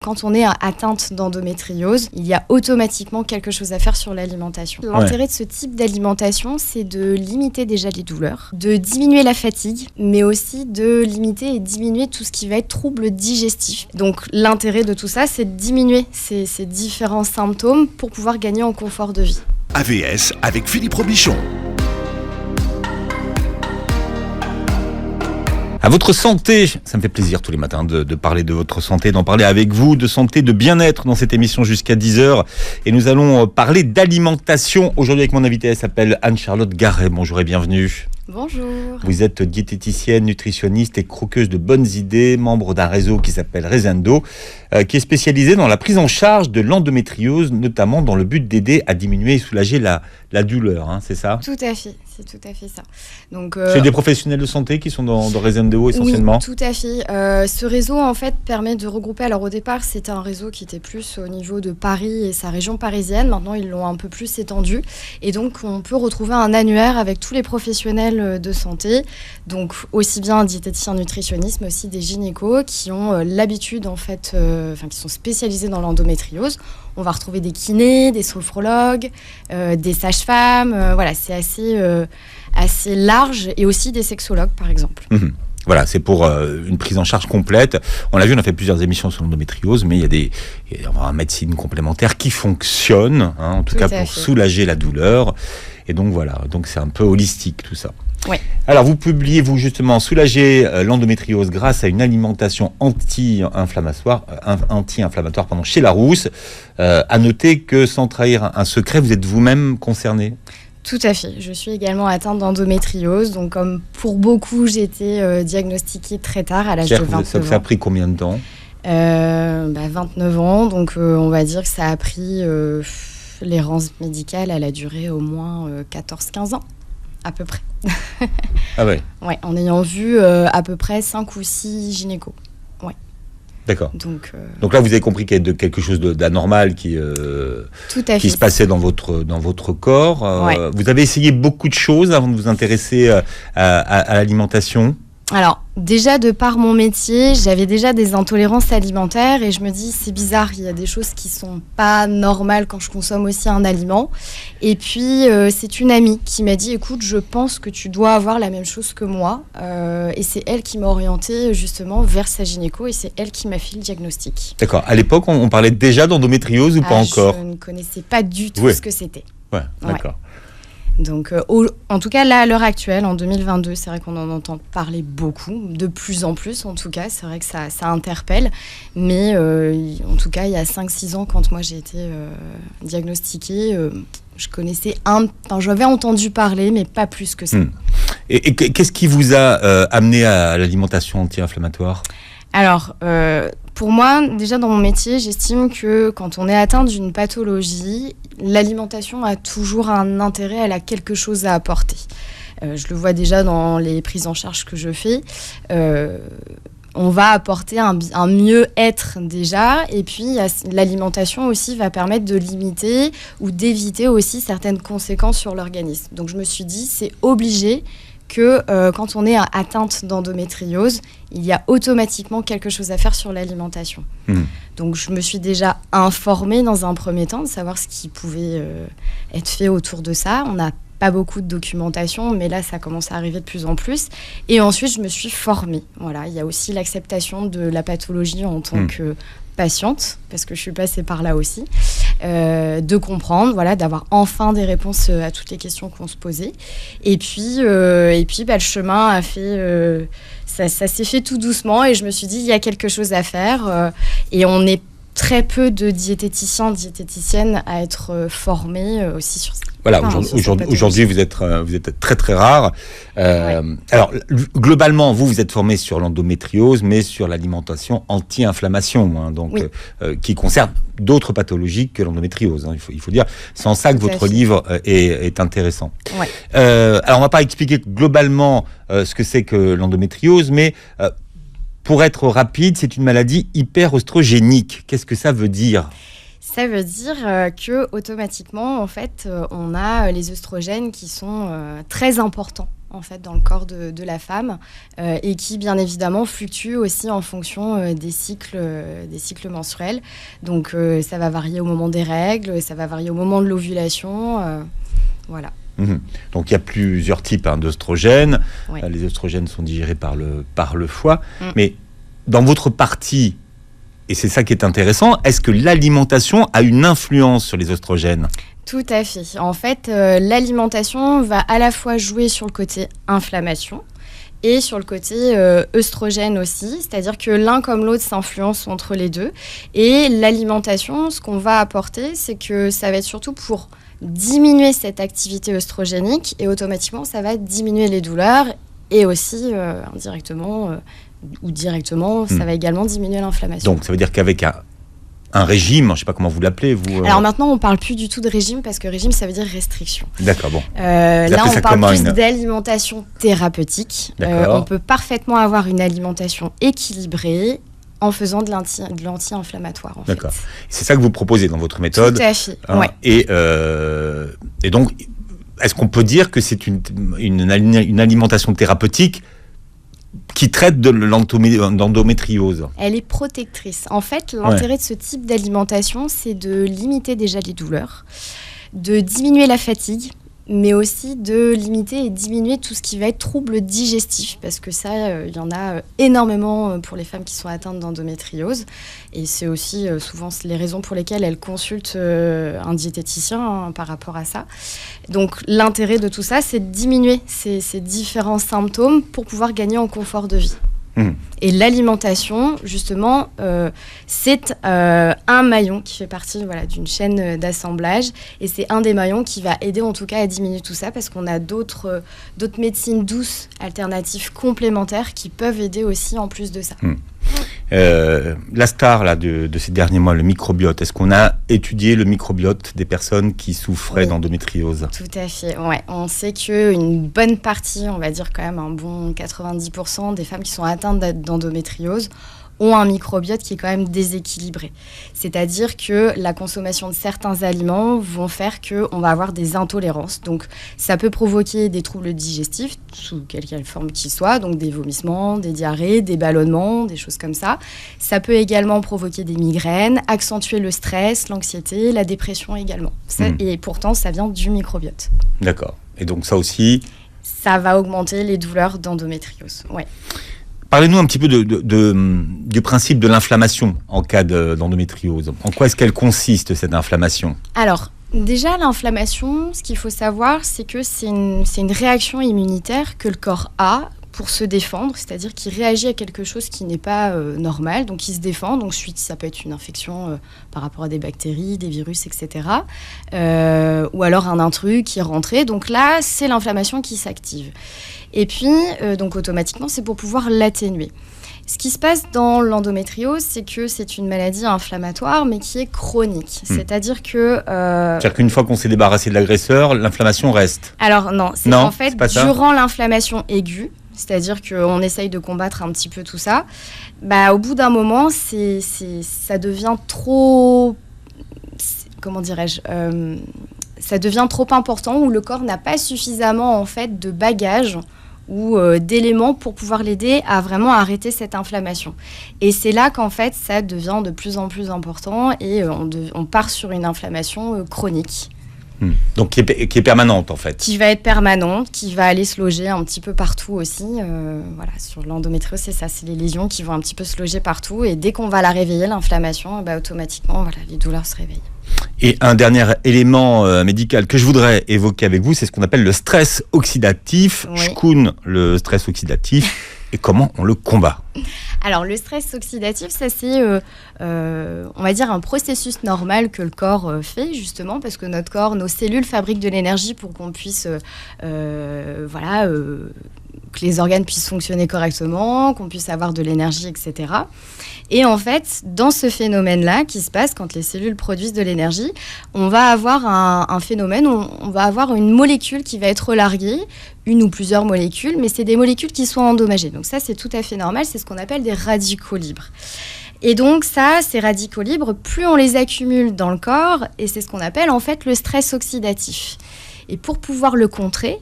quand on est atteinte d'endométriose, il y a automatiquement quelque chose à faire sur l'alimentation. L'intérêt de ce type d'alimentation, c'est de limiter déjà les douleurs, de diminuer la fatigue, mais aussi de limiter et diminuer tout ce qui va être trouble digestif. Donc l'intérêt de tout ça, c'est de diminuer ces différents symptômes pour pouvoir gagner en confort de vie. AVS avec Philippe Robichon. À votre santé, ça me fait plaisir tous les matins de parler de votre santé, d'en parler avec vous, de santé, de bien-être dans cette émission jusqu'à 10h. Et nous allons parler d'alimentation. Aujourd'hui avec mon invité, elle s'appelle Anne-Charlotte Garret. Bonjour et bienvenue. Bonjour. Vous êtes diététicienne, nutritionniste et croqueuse de bonnes idées, membre d'un réseau qui s'appelle Resendo, qui est spécialisé dans la prise en charge de l'endométriose, notamment dans le but d'aider à diminuer et soulager la douleur, hein, c'est ça ? Tout à fait, c'est tout à fait ça. Donc, c'est des professionnels de santé qui sont dans Resendo essentiellement ? Oui, tout à fait. Ce réseau, en fait, permet de regrouper. Alors, au départ, c'était un réseau qui était plus au niveau de Paris et sa région parisienne. Maintenant, ils l'ont un peu plus étendu. Et donc, on peut retrouver un annuaire avec tous les professionnels de santé. Donc, aussi bien un diététicien nutritionniste, mais aussi des gynécos qui ont l'habitude, en fait, qui sont spécialisés dans l'endométriose. On va retrouver des kinés, des sophrologues, des sages-femmes. Voilà, c'est assez large, et aussi des sexologues, par exemple. Mmh. Voilà, c'est pour une prise en charge complète. On l'a vu, on a fait plusieurs émissions sur l'endométriose, mais il y a une médecine complémentaire qui fonctionne, hein, en tout cas pour soulager la douleur. Et donc voilà, donc c'est un peu holistique tout ça. Oui. Alors vous publiez, vous justement, soulager l'endométriose grâce à une alimentation anti-inflammatoire chez Larousse. À noter que, sans trahir un secret, vous êtes vous-même concernée. Tout à fait. Je suis également atteinte d'endométriose. Donc, comme pour beaucoup, j'ai été diagnostiquée très tard, à l'âge de 29 ans. Ça a pris combien de temps ? 29 ans. Donc, on va dire que ça a pris l'errance médicale. Elle a duré au moins 14-15 ans, à peu près. Ah ouais. Ouais, en ayant vu à peu près 5 ou 6 gynécos. Ouais. D'accord. Donc là, vous avez compris qu'il y a quelque chose d'anormal qui se passait dans votre corps. Ouais. Vous avez essayé beaucoup de choses avant de vous intéresser à l'alimentation. Alors, déjà, de par mon métier, j'avais déjà des intolérances alimentaires et je me dis, c'est bizarre, il y a des choses qui sont pas normales quand je consomme aussi un aliment. Et puis, c'est une amie qui m'a dit, écoute, je pense que tu dois avoir la même chose que moi. Et c'est elle qui m'a orientée justement vers sa gynéco et c'est elle qui m'a fait le diagnostic. D'accord. À l'époque, on parlait déjà d'endométriose ou pas encore ? Je ne connaissais pas du tout ce que c'était. Ouais, d'accord. Ouais. Donc, en tout cas, là, à l'heure actuelle, en 2022, c'est vrai qu'on en entend parler beaucoup, de plus en plus, en tout cas. C'est vrai que ça interpelle. Mais en tout cas, il y a 5-6 ans, quand moi j'ai été diagnostiquée, je connaissais j'avais entendu parler, mais pas plus que ça. Et qu'est-ce qui vous a amené à l'alimentation anti-inflammatoire ? Alors, pour moi, déjà dans mon métier, j'estime que quand on est atteint d'une pathologie, l'alimentation a toujours un intérêt, elle a quelque chose à apporter. Je le vois déjà dans les prises en charge que je fais. On va apporter un mieux-être déjà, et puis l'alimentation aussi va permettre de limiter ou d'éviter aussi certaines conséquences sur l'organisme. Donc je me suis dit, c'est obligé que quand on est atteinte d'endométriose, il y a automatiquement quelque chose à faire sur l'alimentation. Donc je me suis déjà informée dans un premier temps de savoir ce qui pouvait être fait autour de ça. On n'a pas beaucoup de documentation, mais là ça commence à arriver de plus en plus. Et ensuite je me suis formée. Voilà, il y a aussi l'acceptation de la pathologie en tant que patiente, parce que je suis passée par là aussi, de comprendre, voilà, d'avoir enfin des réponses à toutes les questions qu'on se posait. Et puis le chemin a fait, ça s'est fait tout doucement, et je me suis dit, il y a quelque chose à faire, et on est très peu de diététiciennes à être formés aussi sur ça. Voilà, aujourd'hui vous êtes très très rare. Alors globalement, vous êtes formé sur l'endométriose, mais sur l'alimentation anti-inflammation, hein, donc qui concerne d'autres pathologies que l'endométriose. Hein, il faut dire. C'est en ça que votre livre est intéressant. Ouais. Alors on va pas expliquer globalement ce que c'est que l'endométriose, mais pour être rapide, c'est une maladie hyper-oestrogénique. Qu'est-ce que ça veut dire ? Ça veut dire que automatiquement, en fait, on a les œstrogènes qui sont très importants en fait dans le corps de la femme et qui bien évidemment fluctue aussi en fonction des cycles menstruels. Donc ça va varier au moment des règles, ça va varier au moment de l'ovulation, voilà. Donc il y a plusieurs types d'œstrogènes. Oui. Les œstrogènes sont digérés par le foie. Mais dans votre partie, et c'est ça qui est intéressant, est-ce que l'alimentation a une influence sur les œstrogènes ? Tout à fait. En fait, l'alimentation va à la fois jouer sur le côté inflammation et sur le côté œstrogène aussi, c'est-à-dire que l'un comme l'autre s'influencent entre les deux. Et l'alimentation, ce qu'on va apporter, c'est que ça va être surtout pour diminuer cette activité œstrogénique et automatiquement, ça va diminuer les douleurs et aussi indirectement ou directement, ça va également diminuer l'inflammation. Donc ça veut dire qu'avec un régime, je ne sais pas comment vous l'appelez, vous. Alors maintenant, on ne parle plus du tout de régime parce que régime, ça veut dire restriction. D'accord, bon. Là, on parle plus d'alimentation thérapeutique. On peut parfaitement avoir une alimentation équilibrée en faisant de l'anti-inflammatoire. D'accord. C'est ça que vous proposez dans votre méthode. Tout à fait, ouais. Et donc, est-ce qu'on peut dire que c'est une alimentation thérapeutique qui traite de l'endométriose? Elle est protectrice. En fait, l'intérêt de ce type d'alimentation, c'est de limiter déjà les douleurs, de diminuer la fatigue, mais aussi de limiter et diminuer tout ce qui va être troubles digestifs, parce que ça, il y en a énormément pour les femmes qui sont atteintes d'endométriose. Et c'est aussi souvent les raisons pour lesquelles elles consultent un diététicien par rapport à ça. Donc l'intérêt de tout ça, c'est de diminuer ces différents symptômes pour pouvoir gagner en confort de vie. Et l'alimentation, justement, c'est un maillon qui fait partie d'une chaîne d'assemblage. Et c'est un des maillons qui va aider en tout cas à diminuer tout ça parce qu'on a d'autres médecines douces, alternatives, complémentaires qui peuvent aider aussi en plus de ça. La star là, de ces derniers mois, le microbiote, est-ce qu'on a étudié le microbiote des personnes qui souffraient d'endométriose ? Tout à fait, ouais. On sait qu'une bonne partie, on va dire quand même un bon 90% des femmes qui sont atteintes d'endométriose ont un microbiote qui est quand même déséquilibré. C'est-à-dire que la consommation de certains aliments vont faire qu'on va avoir des intolérances. Donc, ça peut provoquer des troubles digestifs, sous quelque forme qu'ils soient, donc des vomissements, des diarrhées, des ballonnements, des choses comme ça. Ça peut également provoquer des migraines, accentuer le stress, l'anxiété, la dépression également. Et pourtant, ça vient du microbiote. D'accord. Et donc ça aussi... Ça va augmenter les douleurs d'endométriose, ouais. Parlez-nous un petit peu du principe de l'inflammation en cas d'endométriose. En quoi est-ce qu'elle consiste, cette inflammation ? Alors, déjà, l'inflammation, ce qu'il faut savoir, c'est que c'est une réaction immunitaire que le corps a pour se défendre, c'est-à-dire qu'il réagit à quelque chose qui n'est pas normal, donc il se défend. Donc suite, ça peut être une infection par rapport à des bactéries, des virus, etc. Ou alors un intrus qui est rentré. Donc là, c'est l'inflammation qui s'active. Et puis, donc automatiquement, c'est pour pouvoir l'atténuer. Ce qui se passe dans l'endométriose, c'est que c'est une maladie inflammatoire, mais qui est chronique. C'est-à-dire que... C'est-à-dire qu'une fois qu'on s'est débarrassé de l'agresseur, l'inflammation reste. Alors non, c'est qu'en fait, durant l'inflammation aiguë, c'est-à-dire qu'on essaye de combattre un petit peu tout ça, au bout d'un moment, ça devient trop... Comment dirais-je ça devient trop important, où le corps n'a pas suffisamment en fait, de bagages ou d'éléments pour pouvoir l'aider à vraiment arrêter cette inflammation. Et c'est là qu'en fait, ça devient de plus en plus important et on part sur une inflammation chronique. Donc qui est permanente en fait. Qui va être permanente, qui va aller se loger un petit peu partout aussi. Voilà, sur l'endométriose, c'est ça, c'est les lésions qui vont un petit peu se loger partout. Et dès qu'on va la réveiller, l'inflammation, automatiquement, voilà, les douleurs se réveillent. Et un dernier élément médical que je voudrais évoquer avec vous, c'est ce qu'on appelle le stress oxydatif. Oui. Shkoun, le stress oxydatif, et comment on le combat? Alors, le stress oxydatif, ça c'est, on va dire, un processus normal que le corps fait, justement, parce que notre corps, nos cellules fabriquent de l'énergie pour qu'on puisse, que les organes puissent fonctionner correctement, qu'on puisse avoir de l'énergie, etc. Et en fait, dans ce phénomène-là qui se passe quand les cellules produisent de l'énergie, on va avoir un phénomène où on va avoir une molécule qui va être relarguée, une ou plusieurs molécules, mais c'est des molécules qui sont endommagées. Donc ça, c'est tout à fait normal, c'est ce qu'on appelle des radicaux libres. Et donc ça, ces radicaux libres, plus on les accumule dans le corps, et c'est ce qu'on appelle en fait le stress oxydatif. Et pour pouvoir le contrer,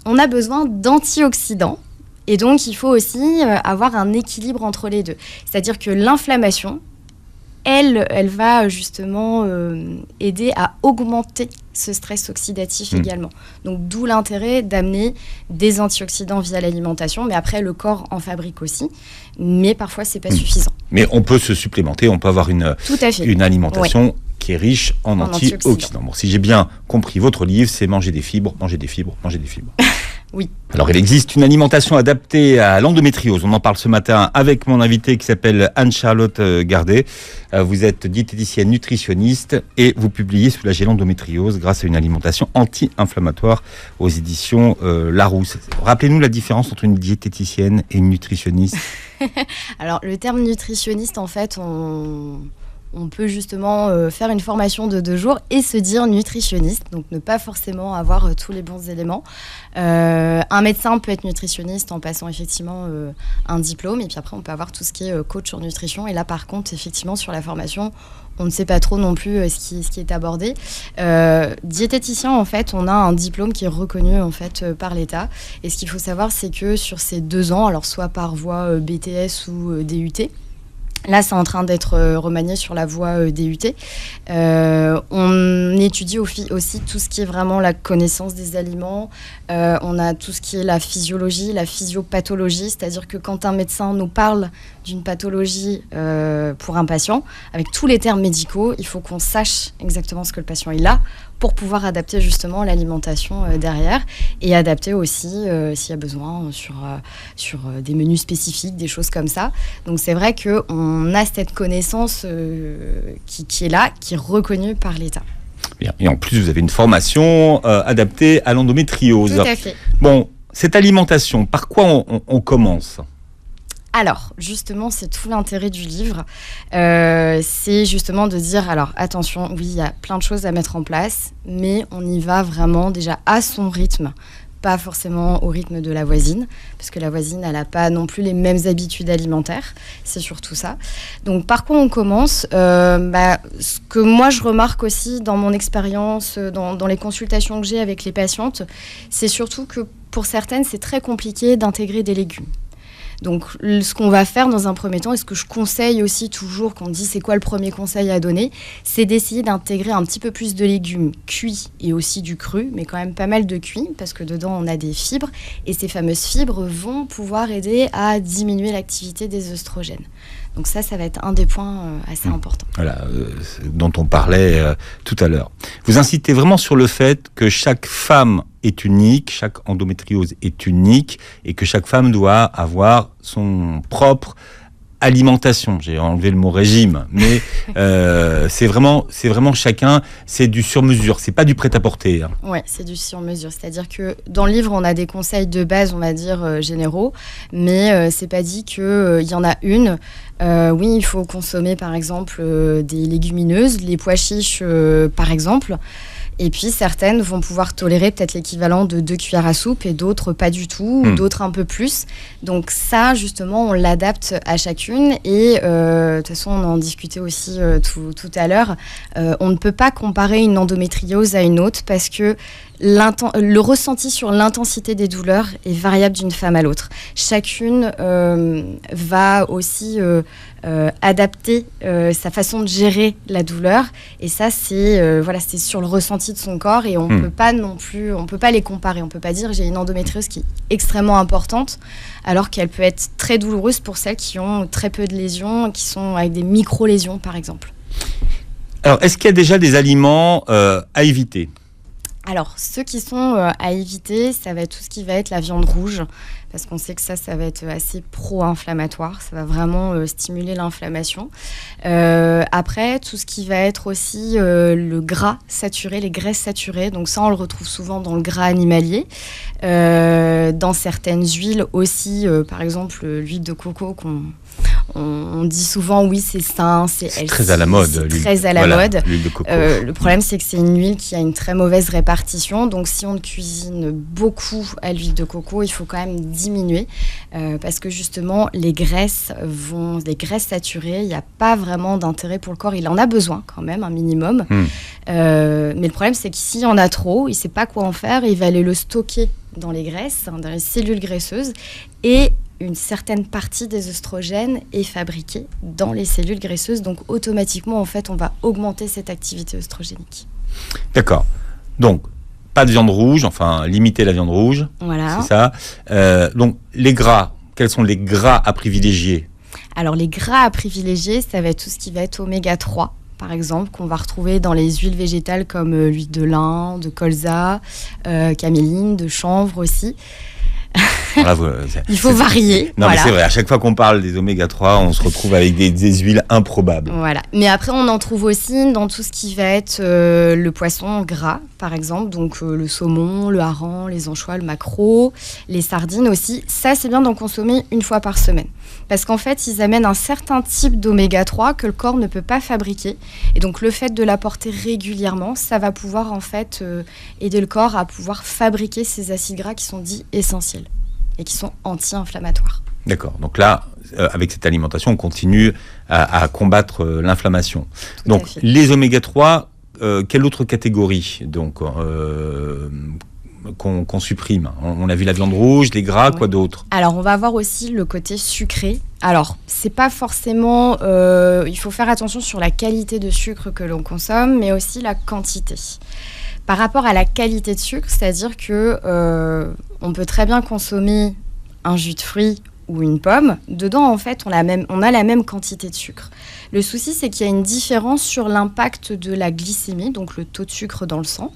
on a besoin d'antioxydants. Et donc, il faut aussi avoir un équilibre entre les deux. C'est-à-dire que l'inflammation, elle va justement aider à augmenter ce stress oxydatif également. Donc, d'où l'intérêt d'amener des antioxydants via l'alimentation. Mais après, le corps en fabrique aussi. Mais parfois, c'est pas suffisant. Mais on peut se supplémenter, on peut avoir une alimentation qui est riche en antioxydants. Bon, si j'ai bien compris votre livre, c'est manger des fibres, manger des fibres, manger des fibres. Oui. Alors, il existe une alimentation adaptée à l'endométriose. On en parle ce matin avec mon invité qui s'appelle Anne-Charlotte Gardet. Vous êtes diététicienne nutritionniste et vous publiez Soulager l'endométriose grâce à une alimentation anti-inflammatoire aux éditions Larousse. Rappelez-nous la différence entre une diététicienne et une nutritionniste. Alors, le terme nutritionniste, en fait, on peut justement faire une formation de 2 jours et se dire nutritionniste, donc ne pas forcément avoir tous les bons éléments. Un médecin peut être nutritionniste en passant effectivement un diplôme, et puis après on peut avoir tout ce qui est coach en nutrition. Et là par contre, effectivement, sur la formation, on ne sait pas trop non plus ce qui est abordé. Diététicien, en fait, on a un diplôme qui est reconnu en fait par l'État. Et ce qu'il faut savoir, c'est que sur ces 2 ans, alors soit par voie BTS ou DUT, là, c'est en train d'être remanié sur la voie DUT. On étudie aussi tout ce qui est vraiment la connaissance des aliments. On a tout ce qui est la physiologie, la physiopathologie, c'est-à-dire que quand un médecin nous parle d'une pathologie pour un patient, avec tous les termes médicaux, il faut qu'on sache exactement ce que le patient il a pour pouvoir adapter justement l'alimentation derrière, et adapter aussi s'il y a besoin sur des menus spécifiques, des choses comme ça. Donc c'est vrai qu'on a cette connaissance qui est là, qui est reconnue par l'État. Bien. Et en plus, vous avez une formation adaptée à l'endométriose. Tout à fait. Bon, cette alimentation, par quoi on commence ? Alors, justement, c'est tout l'intérêt du livre. C'est justement de dire, alors attention, oui, il y a plein de choses à mettre en place, mais on y va vraiment déjà à son rythme, pas forcément au rythme de la voisine, parce que la voisine, elle n'a pas non plus les mêmes habitudes alimentaires, c'est surtout ça. Donc, par quoi on commence ? Ce que moi, je remarque aussi dans mon expérience, dans les consultations que j'ai avec les patientes, c'est surtout que pour certaines, c'est très compliqué d'intégrer des légumes. Donc, ce qu'on va faire dans un premier temps, et ce que je conseille aussi toujours, qu'on dit c'est quoi le premier conseil à donner, c'est d'essayer d'intégrer un petit peu plus de légumes cuits et aussi du cru, mais quand même pas mal de cuits, parce que dedans on a des fibres, et ces fameuses fibres vont pouvoir aider à diminuer l'activité des œstrogènes. Donc ça va être un des points assez importants. Voilà, dont on parlait tout à l'heure. Vous incitez vraiment sur le fait que chaque femme est unique, chaque endométriose est unique, et que chaque femme doit avoir son propre alimentation. J'ai enlevé le mot régime, mais c'est vraiment chacun, c'est du sur-mesure, c'est pas du prêt-à-porter. Hein. Ouais, c'est du sur-mesure. C'est-à-dire que dans le livre, on a des conseils de base, on va dire généraux, mais c'est pas dit qu'il y en a une. Oui, il faut consommer par exemple des légumineuses, les pois chiches par exemple. Et puis certaines vont pouvoir tolérer peut-être l'équivalent de 2 cuillères à soupe et d'autres pas du tout, ou d'autres un peu plus. Donc ça, justement, on l'adapte à chacune. Et de toute façon, on en discutait aussi tout à l'heure. On ne peut pas comparer une endométriose à une autre parce que le ressenti sur l'intensité des douleurs est variable d'une femme à l'autre. Chacune va aussi adapter sa façon de gérer la douleur, et ça c'est sur le ressenti de son corps, et on peut pas non plus, on peut pas les comparer. On peut pas dire j'ai une endométriose qui est extrêmement importante alors qu'elle peut être très douloureuse pour celles qui ont très peu de lésions, qui sont avec des micro-lésions par exemple. Alors est-ce qu'il y a déjà des aliments à éviter ? Alors, ceux qui sont à éviter, ça va être tout ce qui va être la viande rouge, parce qu'on sait que ça va être assez pro-inflammatoire, ça va vraiment stimuler l'inflammation. Après, tout ce qui va être aussi le gras saturé, les graisses saturées, donc ça on le retrouve souvent dans le gras animalier, dans certaines huiles aussi, par exemple l'huile de coco on dit souvent oui c'est sain, c'est très à la mode. C'est très à la mode. L'huile de coco. Le problème c'est que c'est une huile qui a une très mauvaise répartition, donc si on cuisine beaucoup à l'huile de coco, il faut quand même diminuer parce que justement les graisses saturées, il n'y a pas vraiment d'intérêt pour le corps, il en a besoin quand même un minimum. Mais le problème, c'est qu'ici, il y en a trop, il ne sait pas quoi en faire, il va aller le stocker dans les graisses, dans les cellules graisseuses, et une certaine partie des œstrogènes est fabriquée dans les cellules graisseuses. Donc, automatiquement, en fait, on va augmenter cette activité œstrogénique. D'accord. Donc, pas de viande rouge, enfin, limiter la viande rouge. Voilà. C'est ça. Donc, les gras, quels sont les gras à privilégier ? Alors, les gras à privilégier, ça va être tout ce qui va être oméga 3, par exemple, qu'on va retrouver dans les huiles végétales comme l'huile de lin, de colza, caméline, de chanvre aussi. Voilà, il faut varier. Non, voilà. Mais c'est vrai, à chaque fois qu'on parle des oméga 3, on se retrouve avec des huiles improbables. Voilà. Mais après, on en trouve aussi dans tout ce qui va être le poisson gras, par exemple. Donc, le saumon, le hareng, les anchois, le maquereau, les sardines aussi. Ça, c'est bien d'en consommer une fois par semaine. Parce qu'en fait, ils amènent un certain type d'oméga 3 que le corps ne peut pas fabriquer. Et donc, le fait de l'apporter régulièrement, ça va pouvoir, en fait, aider le corps à pouvoir fabriquer ces acides gras qui sont dits essentiels et qui sont anti-inflammatoires. D'accord. Donc là, avec cette alimentation, on continue à combattre l'inflammation. Tout donc, les oméga 3, quelle autre catégorie donc, qu'on supprime ? On a vu la viande rouge, les gras, quoi d'autre ? Alors, on va avoir aussi le côté sucré. Alors, c'est pas forcément... il faut faire attention sur la qualité de sucre que l'on consomme, mais aussi la quantité. Par rapport à la qualité de sucre, c'est-à-dire que on peut très bien consommer un jus de fruits ou une pomme. Dedans, en fait, on a la même quantité de sucre. Le souci, c'est qu'il y a une différence sur l'impact de la glycémie, donc le taux de sucre dans le sang.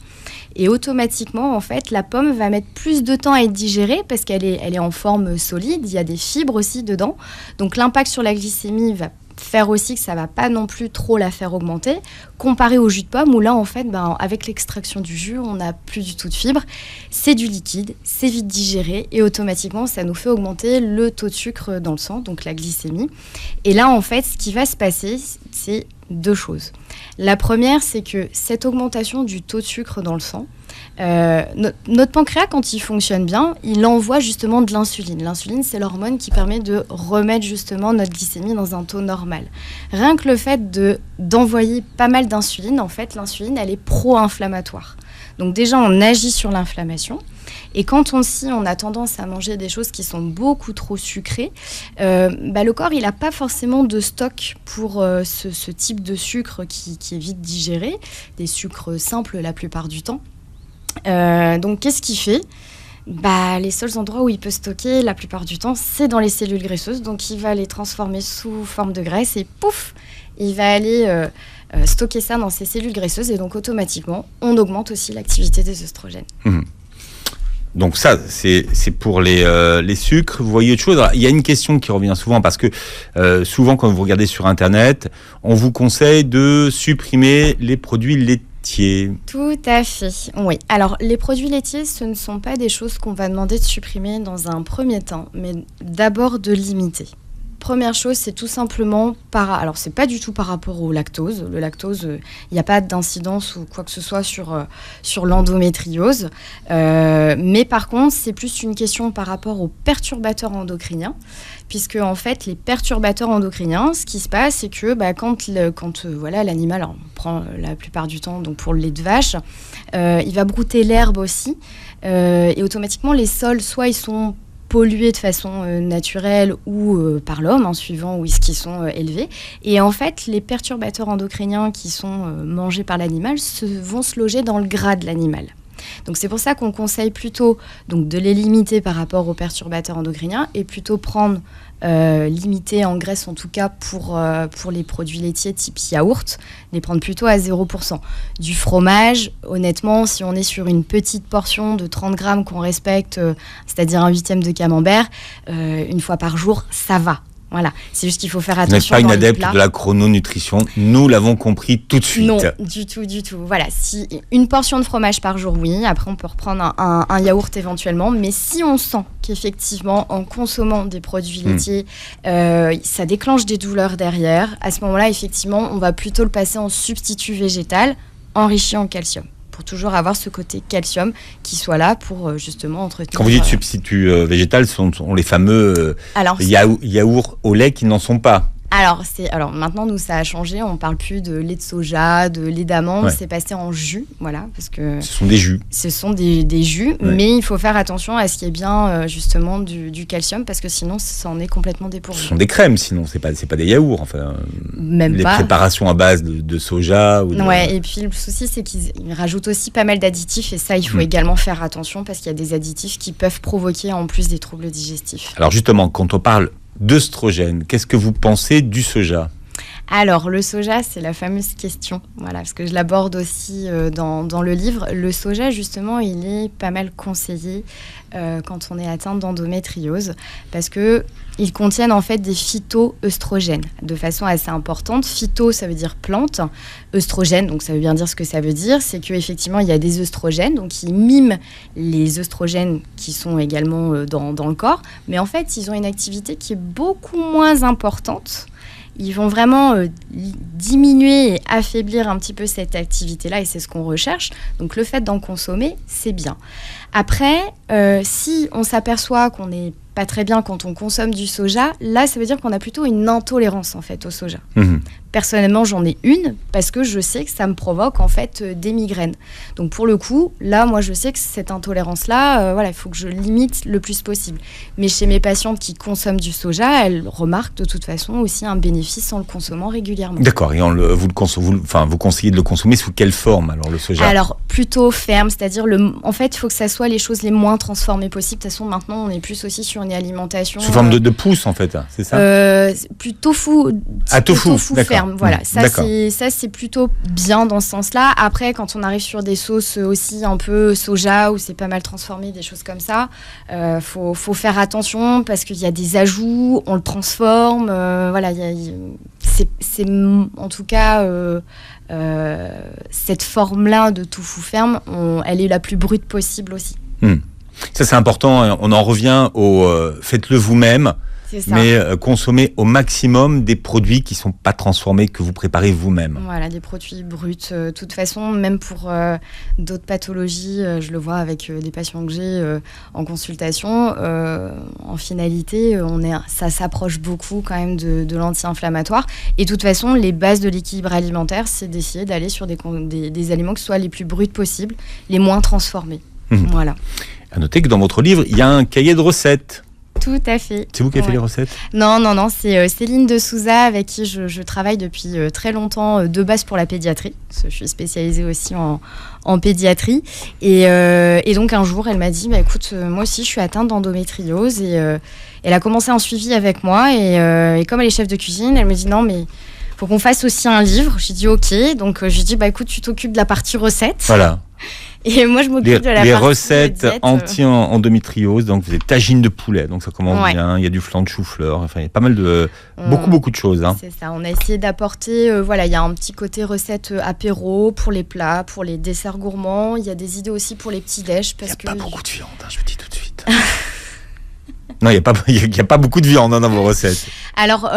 Et automatiquement, en fait, la pomme va mettre plus de temps à être digérée parce qu'elle est en forme solide. Il y a des fibres aussi dedans. Donc, l'impact sur la glycémie va faire aussi que ça ne va pas non plus trop la faire augmenter, comparé au jus de pomme où là, en fait, avec l'extraction du jus, on n'a plus du tout de fibres. C'est du liquide, c'est vite digéré et automatiquement, ça nous fait augmenter le taux de sucre dans le sang, donc la glycémie. Et là, en fait, ce qui va se passer, c'est deux choses. La première, c'est que cette augmentation du taux de sucre dans le sang, notre pancréas, quand il fonctionne bien, il envoie justement de l'insuline. L'insuline, c'est l'hormone qui permet de remettre justement notre glycémie dans un taux normal. Rien que le fait d'envoyer pas mal d'insuline, en fait, l'insuline, elle est pro-inflammatoire. Donc déjà, on agit sur l'inflammation. Et quand on a tendance à manger des choses qui sont beaucoup trop sucrées, le corps, il n'a pas forcément de stock pour ce type de sucre qui est vite digéré, des sucres simples la plupart du temps. Donc, qu'est-ce qu'il fait ? Les seuls endroits où il peut stocker la plupart du temps, c'est dans les cellules graisseuses. Donc, il va les transformer sous forme de graisse et pouf, il va aller stocker ça dans ces cellules graisseuses. Et donc, automatiquement, on augmente aussi l'activité des œstrogènes. Donc ça, c'est pour les sucres. Vous voyez autre chose ? Alors, il y a une question qui revient souvent parce que souvent, quand vous regardez sur Internet, on vous conseille de supprimer les produits laitiers. Tout à fait, oui. Alors, les produits laitiers, ce ne sont pas des choses qu'on va demander de supprimer dans un premier temps, mais d'abord de limiter. Première chose, c'est tout simplement alors c'est pas du tout par rapport au lactose. Le lactose, il n'y a pas d'incidence ou quoi que ce soit sur l'endométriose. Mais par contre, c'est plus une question par rapport aux perturbateurs endocriniens. Puisque en fait, les perturbateurs endocriniens, ce qui se passe, c'est que quand l'animal, on prend la plupart du temps donc pour le lait de vache, il va brouter l'herbe aussi. Et automatiquement, les sols, soit ils sont pollués de façon naturelle ou par l'homme, suivant où ils sont élevés. Et en fait, les perturbateurs endocriniens qui sont mangés par l'animal vont se loger dans le gras de l'animal. Donc c'est pour ça qu'on conseille plutôt donc, de les limiter par rapport aux perturbateurs endocriniens et plutôt limiter en graisse en tout cas pour les produits laitiers type yaourt, les prendre plutôt à 0%. Du fromage, honnêtement, si on est sur une petite portion de 30 grammes qu'on respecte, c'est-à-dire 1/8 de camembert, une fois par jour, ça va. Voilà, c'est juste qu'il faut faire attention. Vous n'êtes pas une adepte de la chrononutrition, nous l'avons compris tout de suite. Non, du tout. Voilà, si une portion de fromage par jour, oui. Après, on peut reprendre un yaourt éventuellement. Mais si on sent qu'effectivement, en consommant des produits laitiers, ça déclenche des douleurs derrière, à ce moment-là, effectivement, on va plutôt le passer en substitut végétal enrichi en calcium. Pour toujours avoir ce côté calcium qui soit là pour justement entretenir... Quand vous dites substitut végétal, ce sont les fameux yaourts au lait qui n'en sont pas. Alors maintenant, nous, ça a changé. On parle plus de lait de soja, de lait d'amande. C'est passé en jus, voilà, parce que ce sont des jus. Ce sont des jus, mais il faut faire attention à ce qu'il y ait bien justement du calcium, parce que sinon, ça en est complètement dépourvu. Ce sont des crèmes, sinon c'est pas des yaourts. Enfin, même les pas. Préparations à base de soja. Ouais. Et puis le souci, c'est qu'ils rajoutent aussi pas mal d'additifs, et ça, il faut également faire attention, parce qu'il y a des additifs qui peuvent provoquer en plus des troubles digestifs. Alors justement, quand on parle d'œstrogène, qu'est-ce que vous pensez du soja ? Alors, le soja, c'est la fameuse question, voilà, parce que je l'aborde aussi dans le livre. Le soja, justement, il est pas mal conseillé quand on est atteint d'endométriose, parce qu'ils contiennent en fait des phytoœstrogènes de façon assez importante. Phyto, ça veut dire plante. Œstrogène, donc ça veut bien dire ce que ça veut dire, c'est qu'effectivement, il y a des œstrogènes, donc qui miment les œstrogènes qui sont également dans le corps, mais en fait, ils ont une activité qui est beaucoup moins importante. Ils vont vraiment diminuer et affaiblir un petit peu cette activité-là, et c'est ce qu'on recherche. Donc le fait d'en consommer, c'est bien. Après, si on s'aperçoit qu'on n'est pas très bien quand on consomme du soja, là, ça veut dire qu'on a plutôt une intolérance en fait au soja. Personnellement, j'en ai une parce que je sais que ça me provoque en fait des migraines. Donc pour le coup, là, moi, je sais que cette intolérance-là, il faut que je limite le plus possible. Mais chez mes patientes qui consomment du soja, elles remarquent de toute façon aussi un bénéfice en le consommant régulièrement. D'accord. Et vous conseillez de le consommer sous quelle forme alors le soja ? Alors plutôt ferme, c'est-à-dire en fait, il faut que ça soit les choses les moins transformées possibles. De toute façon, maintenant, on est plus aussi sur une alimentation sous forme de pousse en fait, c'est ça ? Plus tofu. Tofu ferme. Voilà, ça c'est plutôt bien dans ce sens-là. Après, quand on arrive sur des sauces aussi un peu soja où c'est pas mal transformé, des choses comme ça, faut faire attention parce qu'il y a des ajouts, on le transforme. C'est en tout cas cette forme-là de tofu ferme, elle est la plus brute possible aussi. Ça c'est important. On en revient au faites-le vous-même. Mais consommer au maximum des produits qui ne sont pas transformés, que vous préparez vous-même. Voilà, des produits bruts. De toute façon, même pour d'autres pathologies, je le vois avec des patients que j'ai en consultation, en finalité, ça s'approche beaucoup quand même de l'anti-inflammatoire. Et de toute façon, les bases de l'équilibre alimentaire, c'est d'essayer d'aller sur des aliments qui soient les plus bruts possibles, les moins transformés. Voilà. À noter que dans votre livre, il y a un cahier de recettes. Tout à fait. C'est vous qui avez fait les recettes ? Non, c'est Céline de Souza avec qui je travaille depuis très longtemps, de base pour la pédiatrie. Parce que je suis spécialisée aussi en pédiatrie. Et donc un jour, elle m'a dit, écoute, moi aussi je suis atteinte d'endométriose. Et elle a commencé un suivi avec moi. Et comme elle est chef de cuisine, elle me dit, non mais faut qu'on fasse aussi un livre. J'ai dit ok. Donc je lui ai dit, écoute, tu t'occupes de la partie recettes. Voilà. Et moi, je m'occupe de la les partie recettes anti-endométriose. Donc, vous avez tagine de poulet. Donc, ça commence bien. Il y a du flan de chou-fleur. Enfin, il y a pas mal beaucoup de choses. Hein. C'est ça. On a essayé d'apporter, il y a un petit côté recette apéro pour les plats, pour les desserts gourmands. Il y a des idées aussi pour les petits déj. Il n'y a pas beaucoup de viande, je vous dis tout de suite. Non, il n'y a pas beaucoup de viande dans vos recettes. Alors,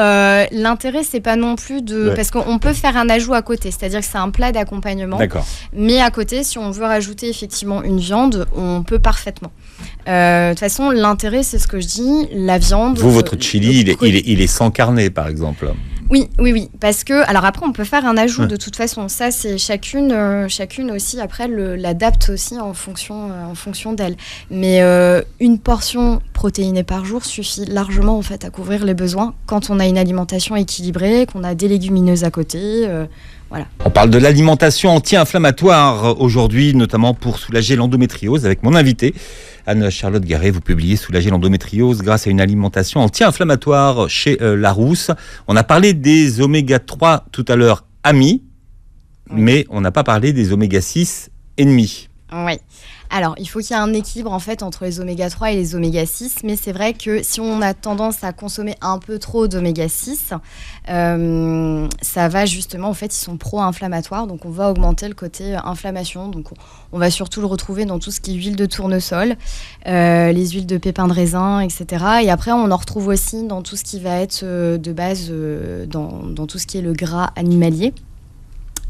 l'intérêt, c'est pas non plus parce qu'on peut faire un ajout à côté, c'est-à-dire que c'est un plat d'accompagnement. D'accord. Mais à côté, si on veut rajouter effectivement une viande, on peut parfaitement. De toute façon, l'intérêt, c'est ce que je dis, la viande... Vous, votre chili, il est sans carnet, par exemple. Oui, parce que... Alors après, on peut faire un ajout de toute façon. Ça, c'est chacune aussi, après, l'adapte aussi en fonction d'elle. Mais une portion protéinée par jour suffit largement, en fait, à couvrir les besoins quand on a une alimentation équilibrée, qu'on a des légumineuses à côté... Voilà. On parle de l'alimentation anti-inflammatoire aujourd'hui, notamment pour soulager l'endométriose. Avec mon invité, Anne-Charlotte Guéret, vous publiez Soulager l'endométriose grâce à une alimentation anti-inflammatoire chez Larousse. On a parlé des oméga 3 tout à l'heure, amis, mais on n'a pas parlé des oméga 6 ennemis. Oui. Alors, il faut qu'il y ait un équilibre en fait entre les oméga 3 et les oméga 6, mais c'est vrai que si on a tendance à consommer un peu trop d'oméga 6, ça va justement, en fait, ils sont pro-inflammatoires, donc on va augmenter le côté inflammation. Donc on va surtout le retrouver dans tout ce qui est huile de tournesol, les huiles de pépins de raisin, etc. Et après, on en retrouve aussi dans tout ce qui va être de base, dans tout ce qui est le gras animalier.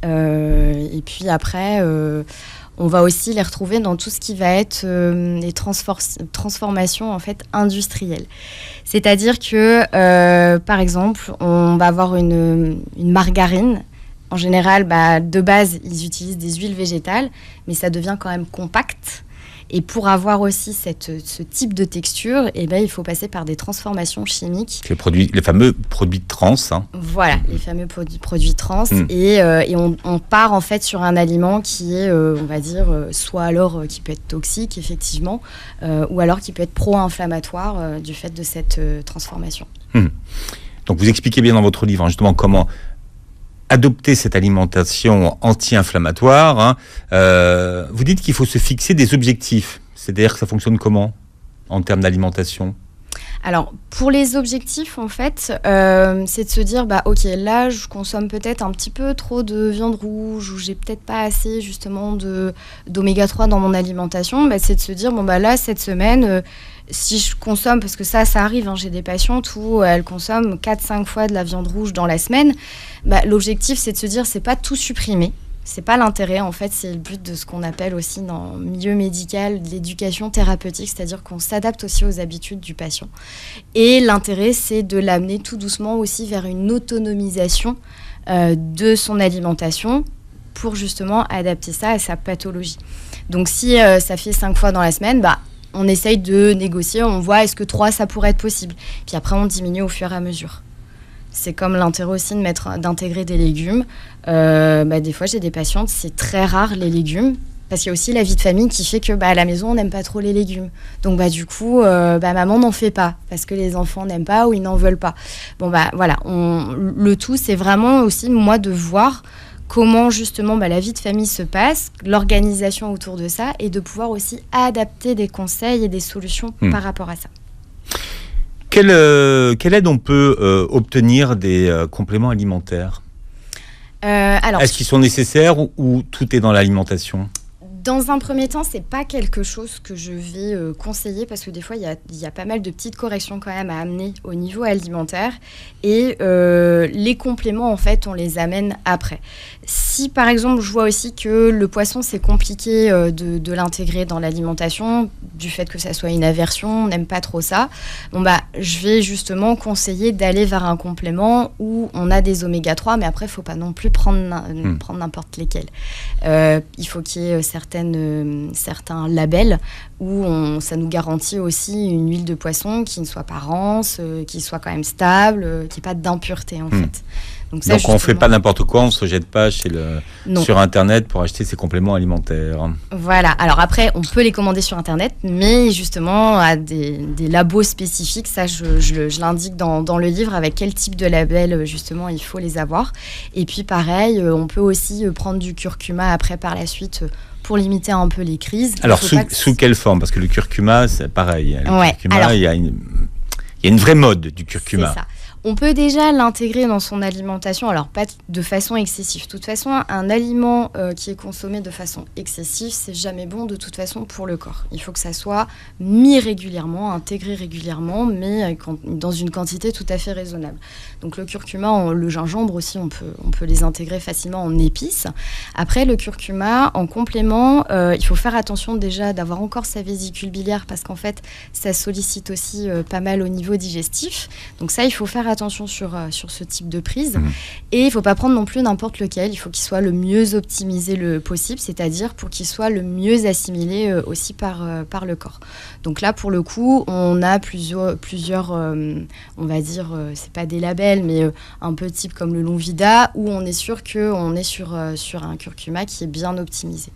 Et puis après... on va aussi les retrouver dans tout ce qui va être les transformations en fait industrielles. C'est-à-dire que, par exemple, on va avoir une margarine. En général, de base, ils utilisent des huiles végétales, mais ça devient quand même compact. Et pour avoir aussi ce type de texture, il faut passer par des transformations chimiques. Les fameux produits trans. Hein. Voilà, les fameux produits trans. Et on part en fait sur un aliment qui est, on va dire, soit alors qui peut être toxique, effectivement, ou alors qui peut être pro-inflammatoire du fait de cette transformation. Donc vous expliquez bien dans votre livre, justement, comment adopter cette alimentation anti-inflammatoire. Hein. Vous dites qu'il faut se fixer des objectifs. C'est-à-dire que ça fonctionne comment en termes d'alimentation ? Alors, pour les objectifs, en fait, c'est de se dire, ok, là, je consomme peut-être un petit peu trop de viande rouge ou j'ai peut-être pas assez, justement, d'oméga 3 dans mon alimentation. C'est de se dire, là, cette semaine, si je consomme, parce que ça arrive, hein, j'ai des patientes où elles consomment 4-5 fois de la viande rouge dans la semaine, l'objectif, c'est de se dire, c'est pas tout supprimer. C'est pas l'intérêt, en fait, c'est le but de ce qu'on appelle aussi dans le milieu médical l'éducation thérapeutique, c'est-à-dire qu'on s'adapte aussi aux habitudes du patient. Et l'intérêt, c'est de l'amener tout doucement aussi vers une autonomisation de son alimentation pour justement adapter ça à sa pathologie. Donc si ça fait 5 fois dans la semaine, on essaye de négocier, on voit est-ce que 3 ça pourrait être possible. Puis après on diminue au fur et à mesure. C'est comme l'intérêt aussi d'intégrer des légumes. Des fois, j'ai des patientes, c'est très rare les légumes, parce qu'il y a aussi la vie de famille qui fait que à la maison, on n'aime pas trop les légumes. Donc, du coup, maman n'en fait pas, parce que les enfants n'aiment pas ou ils n'en veulent pas. Voilà. Le tout, c'est vraiment aussi, moi, de voir comment, justement, la vie de famille se passe, l'organisation autour de ça, et de pouvoir aussi adapter des conseils et des solutions par rapport à ça. Quelle aide on peut obtenir des compléments alimentaires ? Est-ce qu'ils sont nécessaires ou tout est dans l'alimentation ? Dans un premier temps, c'est pas quelque chose que je vais conseiller parce que des fois, il y a pas mal de petites corrections quand même à amener au niveau alimentaire et les compléments, en fait, on les amène après. Si, par exemple, je vois aussi que le poisson, c'est compliqué de l'intégrer dans l'alimentation du fait que ça soit une aversion, on n'aime pas trop ça, je vais justement conseiller d'aller vers un complément où on a des oméga 3, mais après, il ne faut pas non plus prendre n'importe lesquels. Il faut qu'il y ait certains labels où ça nous garantit aussi une huile de poisson qui ne soit pas rance, qui soit quand même stable, qui n'ait pas d'impureté en fait. Donc on ne fait pas n'importe quoi, on ne se jette pas sur Internet pour acheter ces compléments alimentaires. Voilà, alors après on peut les commander sur Internet, mais justement à des labos spécifiques, ça je l'indique dans le livre avec quel type de label justement il faut les avoir. Et puis pareil, on peut aussi prendre du curcuma après par la suite pour limiter un peu les crises. Alors sous quelle forme ? Parce que le curcuma, c'est pareil. Il y a une vraie mode du curcuma. C'est ça. On peut déjà l'intégrer dans son alimentation, alors pas de façon excessive. De toute façon, un aliment qui est consommé de façon excessive, c'est jamais bon de toute façon pour le corps. Il faut que ça soit mis régulièrement, intégré régulièrement, mais dans une quantité tout à fait raisonnable. Donc le curcuma, le gingembre aussi, on peut les intégrer facilement en épices. Après, le curcuma, en complément, il faut faire attention déjà d'avoir encore sa vésicule biliaire parce qu'en fait, ça sollicite aussi pas mal au niveau digestif. Donc ça, il faut faire attention sur ce type de prise. Et il ne faut pas prendre non plus n'importe lequel. Il faut qu'il soit le mieux optimisé le possible, c'est-à-dire pour qu'il soit le mieux assimilé aussi par le corps. Donc là, pour le coup, on a plusieurs on va dire, c'est pas des labels, mais un peu type comme le Longvida, où on est sûr qu'on est sur un curcuma qui est bien optimisé.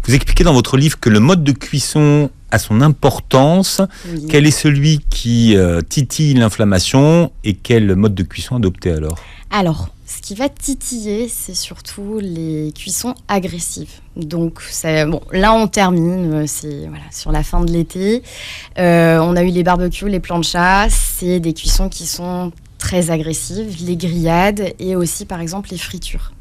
Vous expliquez dans votre livre que le mode de cuisson a son importance. Oui. Quel est celui qui titille l'inflammation et quel mode de cuisson adopter alors ? Alors, ce qui va titiller, c'est surtout les cuissons agressives. Donc, là, on termine, c'est sur la fin de l'été. On a eu les barbecues, les planchas, c'est des cuissons qui sont très agressives, les grillades et aussi, par exemple, les fritures.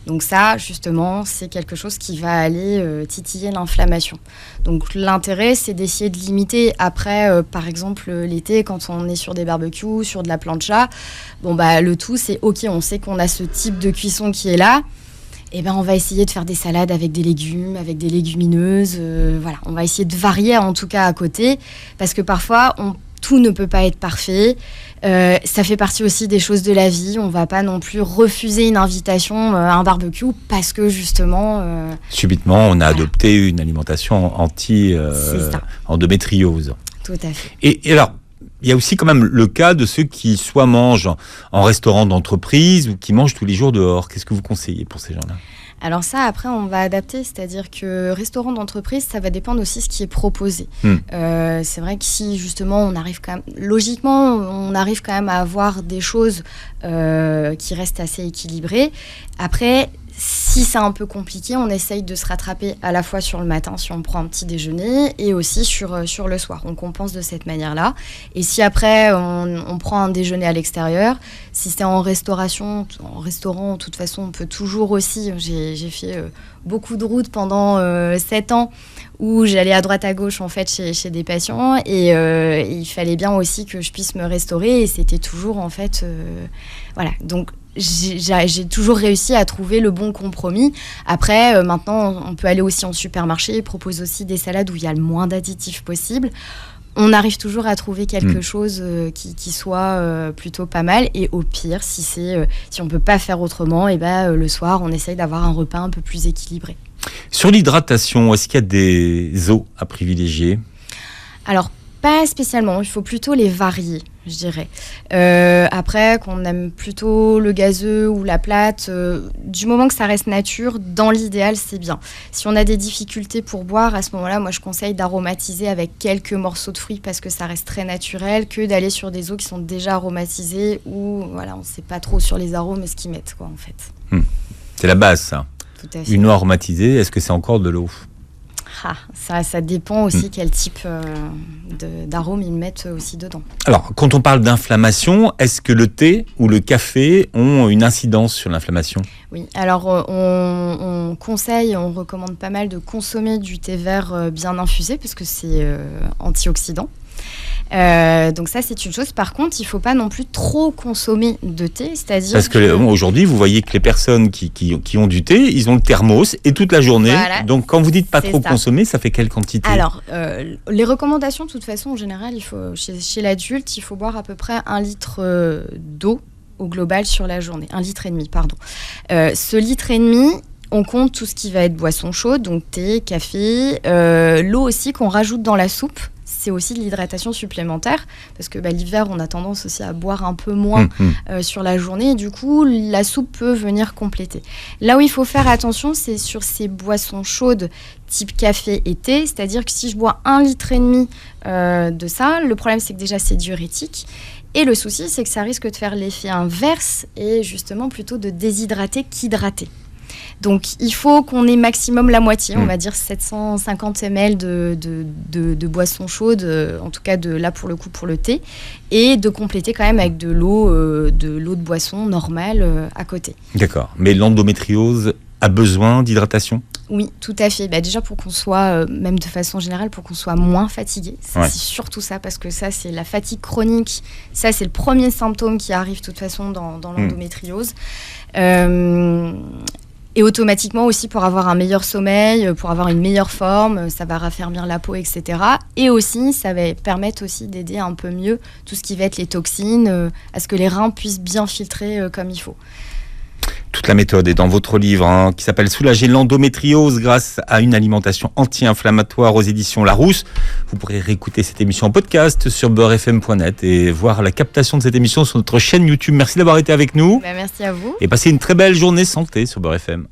Donc ça, justement, c'est quelque chose qui va aller titiller l'inflammation. Donc l'intérêt, c'est d'essayer de limiter. Après, par exemple, l'été, quand on est sur des barbecues, sur de la plancha, le tout, c'est OK, on sait qu'on a ce type de cuisson qui est là. on va essayer de faire des salades avec des légumes, avec des légumineuses. Voilà, on va essayer de varier en tout cas à côté, parce que parfois, tout ne peut pas être parfait. Ça fait partie aussi des choses de la vie. On ne va pas non plus refuser une invitation à un barbecue parce que justement... Subitement, on a adopté une alimentation anti-endométriose. Tout à fait. Et alors, il y a aussi quand même le cas de ceux qui soit mangent en restaurant d'entreprise ou qui mangent tous les jours dehors. Qu'est-ce que vous conseillez pour ces gens-là ? Alors ça, après, on va adapter, c'est-à-dire que restaurant d'entreprise, ça va dépendre aussi de ce qui est proposé. C'est vrai que si, justement, on arrive quand même à avoir des choses qui restent assez équilibrées. Après, si c'est un peu compliqué, on essaye de se rattraper à la fois sur le matin, si on prend un petit déjeuner, et aussi sur le soir. On compense de cette manière-là. Et si après, on prend un déjeuner à l'extérieur, si c'est en restaurant, de toute façon, on peut toujours aussi... J'ai fait beaucoup de routes pendant 7 ans où j'allais à droite à gauche en fait chez des patients et il fallait bien aussi que je puisse me restaurer et c'était toujours en fait... voilà, donc... J'ai toujours réussi à trouver le bon compromis. Après, maintenant, on peut aller aussi en supermarché. Ils proposent aussi des salades où il y a le moins d'additifs possible. On arrive toujours à trouver quelque chose qui soit plutôt pas mal. Et au pire, si on ne peut pas faire autrement, le soir, on essaye d'avoir un repas un peu plus équilibré. Sur l'hydratation, est-ce qu'il y a des eaux à privilégier ? Alors, pas spécialement. Il faut plutôt les varier, je dirais. Après, qu'on aime plutôt le gazeux ou la plate, du moment que ça reste nature, dans l'idéal, c'est bien. Si on a des difficultés pour boire, à ce moment-là, moi, je conseille d'aromatiser avec quelques morceaux de fruits parce que ça reste très naturel, que d'aller sur des eaux qui sont déjà aromatisées où, voilà, on ne sait pas trop sur les arômes ce qu'ils mettent, quoi, en fait. C'est la base, ça. Tout à fait. Une eau aromatisée, est-ce que c'est encore de l'eau ? Ça dépend aussi quel type d'arôme ils mettent aussi dedans. Alors, quand on parle d'inflammation, est-ce que le thé ou le café ont une incidence sur l'inflammation ? Oui, alors on recommande pas mal de consommer du thé vert bien infusé parce que c'est antioxydant. Donc ça c'est une chose. Par contre, il ne faut pas non plus trop consommer de thé, c'est-à-dire parce que aujourd'hui vous voyez que les personnes qui ont du thé, ils ont le thermos et toute la journée. Voilà, donc quand vous dites pas trop consommer, ça fait quelle quantité ? Alors les recommandations de toute façon en général, il faut chez l'adulte, il faut boire à peu près 1 litre d'eau au global sur la journée, 1,5 litre, pardon. Ce 1,5 litre, on compte tout ce qui va être boisson chaude, donc thé, café, l'eau aussi qu'on rajoute dans la soupe. C'est aussi de l'hydratation supplémentaire parce que l'hiver, on a tendance aussi à boire un peu moins sur la journée et du coup, la soupe peut venir compléter. Là où il faut faire attention, c'est sur ces boissons chaudes type café et thé, c'est-à-dire que si je bois 1,5 litre de ça, le problème c'est que déjà c'est diurétique et le souci c'est que ça risque de faire l'effet inverse et justement plutôt de déshydrater qu'hydrater. Donc, il faut qu'on ait maximum la moitié, on va dire 750 ml de boisson chaude, en tout cas là pour le coup pour le thé, et de compléter quand même avec de l'eau de boisson normale à côté. D'accord, mais l'endométriose a besoin d'hydratation ? Oui, tout à fait. Déjà pour qu'on soit, même de façon générale, pour qu'on soit moins fatigué. C'est surtout ça, parce que ça, c'est la fatigue chronique. Ça, c'est le premier symptôme qui arrive de toute façon dans l'endométriose. Et automatiquement aussi pour avoir un meilleur sommeil, pour avoir une meilleure forme, ça va raffermir la peau, etc. Et aussi, ça va permettre aussi d'aider un peu mieux tout ce qui va être les toxines, à ce que les reins puissent bien filtrer comme il faut. Toute la méthode est dans votre livre qui s'appelle « Soulager l'endométriose grâce à une alimentation anti-inflammatoire » aux éditions Larousse. Vous pourrez réécouter cette émission en podcast sur beurrefm.net et voir la captation de cette émission sur notre chaîne YouTube. Merci d'avoir été avec nous. Merci à vous. Et passez une très belle journée santé sur Beurre FM.